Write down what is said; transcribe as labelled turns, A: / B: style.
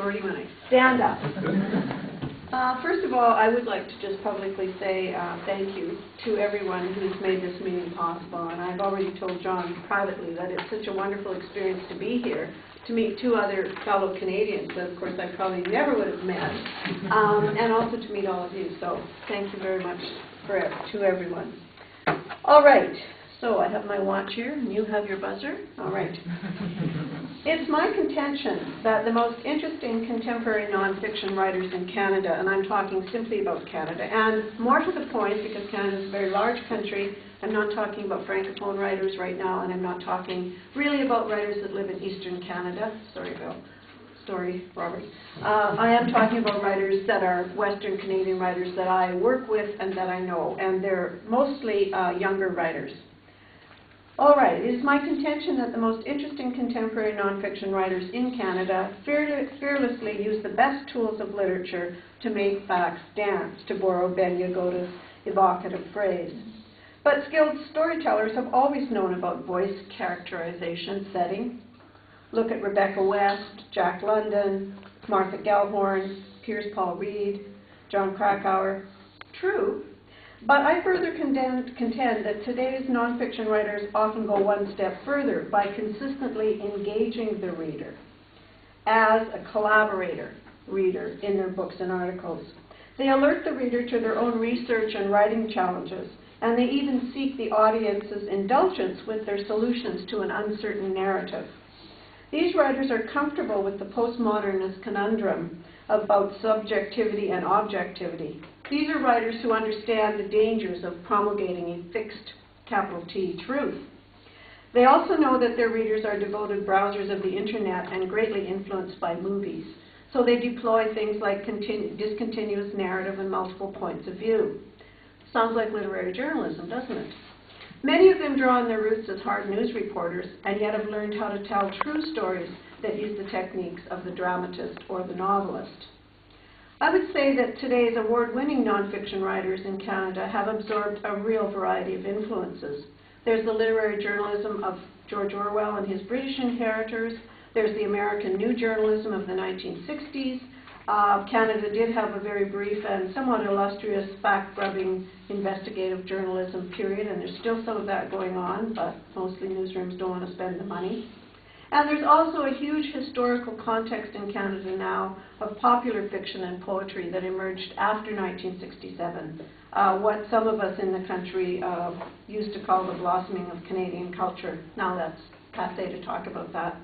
A: authority when I stand up. First of all, I would like to just publicly say thank you to everyone who's made this meeting possible. And I've already told John privately that it's such a wonderful experience to be here, to meet two other fellow Canadians that, of course, I probably never would have met, and also to meet all of you. So thank you very much to everyone. All right. So I have my watch here, and you have your buzzer. All right. It's my contention that the most interesting contemporary nonfiction writers in Canada, and I'm talking simply about Canada, and more to the point, because Canada is a very large country, I'm not talking about Francophone writers right now, and I'm not talking really about writers that live in Eastern Canada. Sorry, Bill. Sorry, Robert. I am talking about writers that are Western Canadian writers that I work with and that I know, and they're mostly younger writers. All right, it is my contention that the most interesting contemporary nonfiction writers in Canada fearlessly use the best tools of literature to make facts dance, to borrow Ben Yagoda's evocative phrase. But skilled storytellers have always known about voice, characterization, setting. Look at Rebecca West, Jack London, Martha Gellhorn, Piers Paul Reed, John Krakauer. True. But I further contend that today's nonfiction writers often go one step further by consistently engaging the reader as a collaborator reader in their books and articles. They alert the reader to their own research and writing challenges, and they even seek the audience's indulgence with their solutions to an uncertain narrative. These writers are comfortable with the postmodernist conundrum about subjectivity and objectivity. These are writers who understand the dangers of promulgating a fixed, capital T, truth. They also know that their readers are devoted browsers of the internet and greatly influenced by movies. So they deploy things like discontinuous narrative and multiple points of view. Sounds like literary journalism, doesn't it? Many of them draw on their roots as hard news reporters and yet have learned how to tell true stories that use the techniques of the dramatist or the novelist. I would say that today's award-winning nonfiction writers in Canada have absorbed a real variety of influences. There's the literary journalism of George Orwell and his British inheritors. There's the American new journalism of the 1960s. Canada did have a very brief and somewhat illustrious fact-grubbing investigative journalism period, and there's still some of that going on, but mostly newsrooms don't want to spend the money. And there's also a huge historical context in Canada now of popular fiction and poetry that emerged after 1967, what some of us in the country used to call the blossoming of Canadian culture. Now that's passé to talk about that.